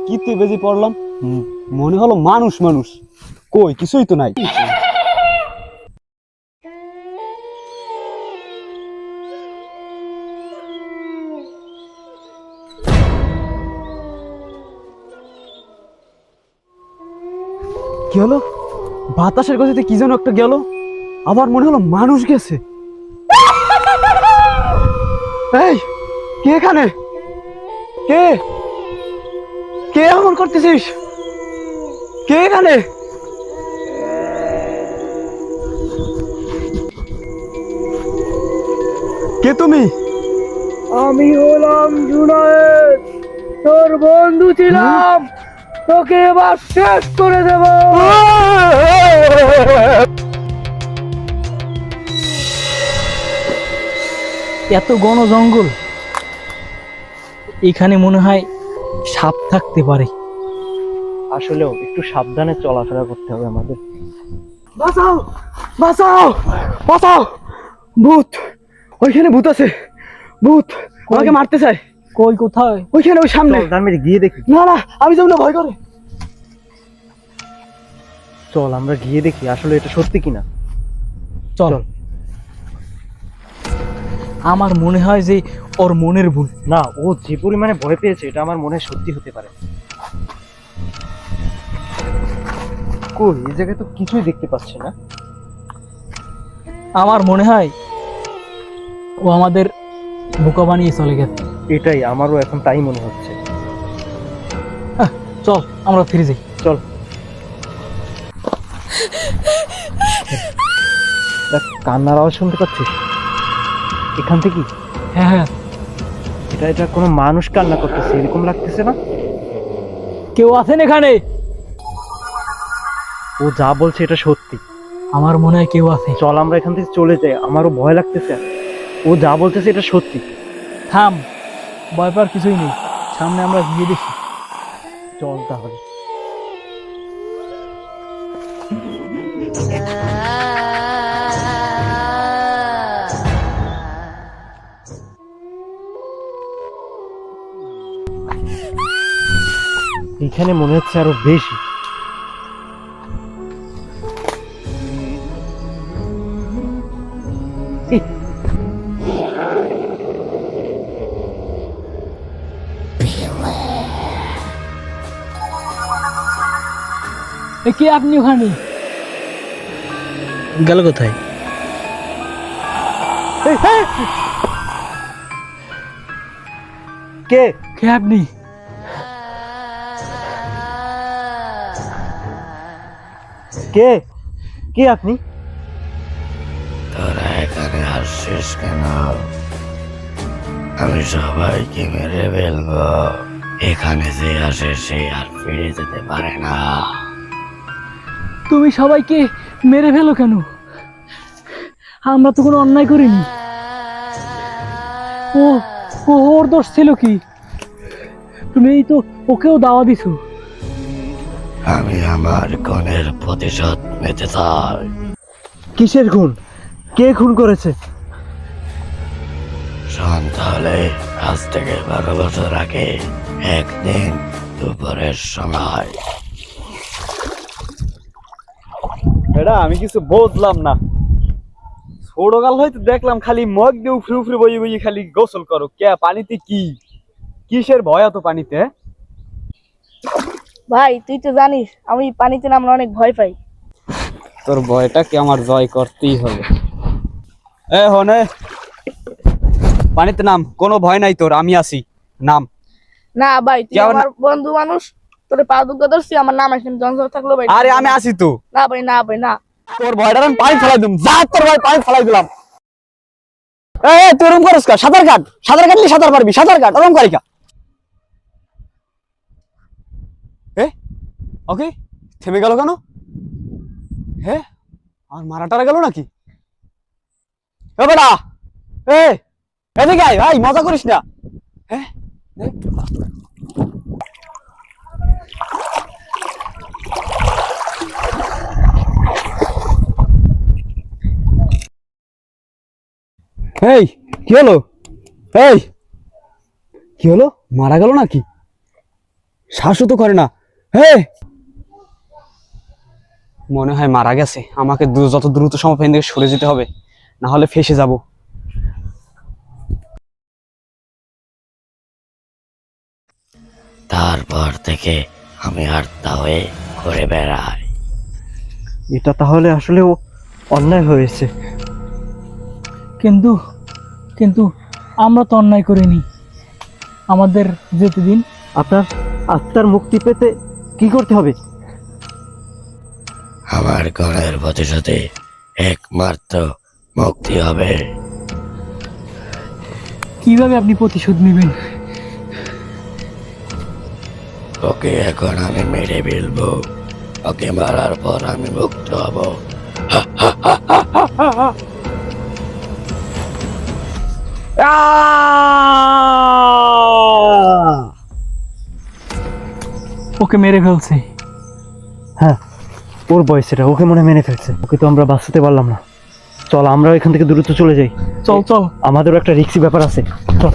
কিতে বেজি পড়লাম, মনে হলো মানুষ মানুষ, কই কিছুই তো নাই। কি হলো? বাতাসের গতিতে কি যেন একটা গেল, আবার মনে হলো মানুষ গেছে। এই কে এখানে? কে কে এমন করতেছিস? কে এখানে? কে তুমি? আমি হলাম জুনায়েদ, তোর বন্ধু ছিলাম, তোকে এবার শেষ করে দেব। এত ঘন জঙ্গল, এখানে মনে হয় সাপ থাকতে পারে। আসলেও একটু সাবধানে চলাফেরা করতে হবে আমাদের। বাঁচাও বাঁচাও বাঁচাও, ভূত! ওইখানে ভূত আছে, ভূত আমাকে মারতে চায়। কই, কোথায়? ওইখানে, ওই সামনে। আমি গিয়ে দেখি। না না, আমি যাবো না, ভয় করে। চল আমরা গিয়ে দেখি আসলে এটা সত্যি কিনা। চল। আমার মনে হয় যে ওর মনের ভুল। না, ও যে পরিমাণে ভয় পেয়েছে এটা আমার মনে সত্যি হতে পারে। কই, এই জায়গায় তো কিছুই দেখতে পাচ্ছি না। আমার মনে হয় ও আমাদের বোকা বানিয়ে চলে গেছে। এটাই আমারও এখন তাই মনে হচ্ছে। চল আমরা ফিরে যাই। চল। কান্নার আওয়াজ শুনতে পাচ্ছিস এখান থেকে? হ্যাঁ হ্যাঁ, এটা কোনো মানুষ কান্না করতেছে এরকম লাগতেছে না? কেউ আছেন এখানে? ও যা বলছে এটা সত্যি। আমার মনে হয় কেউ আছে। চল আমরা এখান থেকে চলে যাই, আমারও ভয় লাগতেছে। ও যা বলতেছে এটা সত্যি। থাম, ভয় পাওয়ার কিছুই নেই, সামনে আমরা গিয়ে দেখি। চল তাহলে। এখানে মনে হচ্ছে আরো বেশি। কে আপনি ওখানে? গেল কোথায়? কে কে আপনি? কে কে আপনি? তোরা এখানে আসছিস কেন? আমি সবাইকে মেরে ফেলবো। এখানে যে আসে সে আর ফিরে যেতে পারে না। তুমি সবাইকে মেরে ফেলো কেন? আমরা তো কোনো অন্যায় করিনি। ও ওর দোষ ছিল কি? তুমি তো ওকেও দাওয়া দিছো। আমি আমার খুনের প্রতিশোধ নিতে চাই। কিসের খুন? কে খুন করেছে? সন্তানে আজ থেকে 12 বছর আগে একদিন দুপুরের সময়। এটা আমি কিছু বুঝলাম না। ছোটকাল হয়তো দেখলাম খালি মগ দিয়ে উফরে উফরে বই বই খালি গোসল করো। কে পানিতে কি কিসের ভয় এত পানিতে? ভাই তুই তো জানিস আমি পানিতে নামলে অনেক ভয় পাই। তোর ভয়টাকে আমার জয় করতেই হবে। এ হনে, পানিতে নাম, কোনো ভয় নাই তোর, আমি আছি, নাম। না ভাই তুই আমার বন্ধু মানুষ, তোর পা দুঃখ ধরছি, আমার নাম এখন জঞ্জল থাকলো ভাই। আরে আমি আছি তো। না ভাই, না ভাই, না। তোর ভয়টা আমি পানি ফেলাই দিলাম, যা তোর ভয় পানি ফেলাই দিলাম। তুই ওরম করস কা? সাঁতার কাট, সাঁতার কাটলি সাঁতার পারবি, সাঁতার কাট, ওরম করি কা? ওকে থেমে গেল কেন? হ্যাঁ আর মারা টারা গেল নাকি? এ বেটা, এদিকে আয় ভাই, মজা করিস না। হ্যাঁ এই কি হলো? এই কি হলো, মারা গেল নাকি? শ্বাসও তো করে না। মনে হয় মারা গেছে। আমাকে যত দ্রুত সম্ভব এখান থেকে সরে যেতে হবে, না হলে ফেঁসে যাব। তারপর থেকে আমি আত্মা হয়ে ঘুরে বেড়াই। এটা তাহলে আসলে অন্যায় হয়েছে। কিন্তু কিন্তু আমরা তো অন্যায় করিনি, আমাদের যেতে দিন। আপনার আত্মার মুক্তি পেতে কি করতে হবে? আমার গণের প্রতিশোধে একমাত্র মুক্তি হবে। কিভাবে আপনি প্রতিশোধ নেবেন? ওকে এখন আমি মেরে ফেলবো, ওকে মারার পর আমি মুক্ত হব। ওকে মেরে ফেলছে। হ্যাঁ, ওর বয়স এটা, ওকে মনে মেরে ফেলছে। ওকে তো আমরা বাঁচাতে পারলাম না। চল আমরা এখান থেকে দ্রুত চলে যাই। চল চল, আমাদেরও একটা রিস্কি ব্যাপার আছে। চল।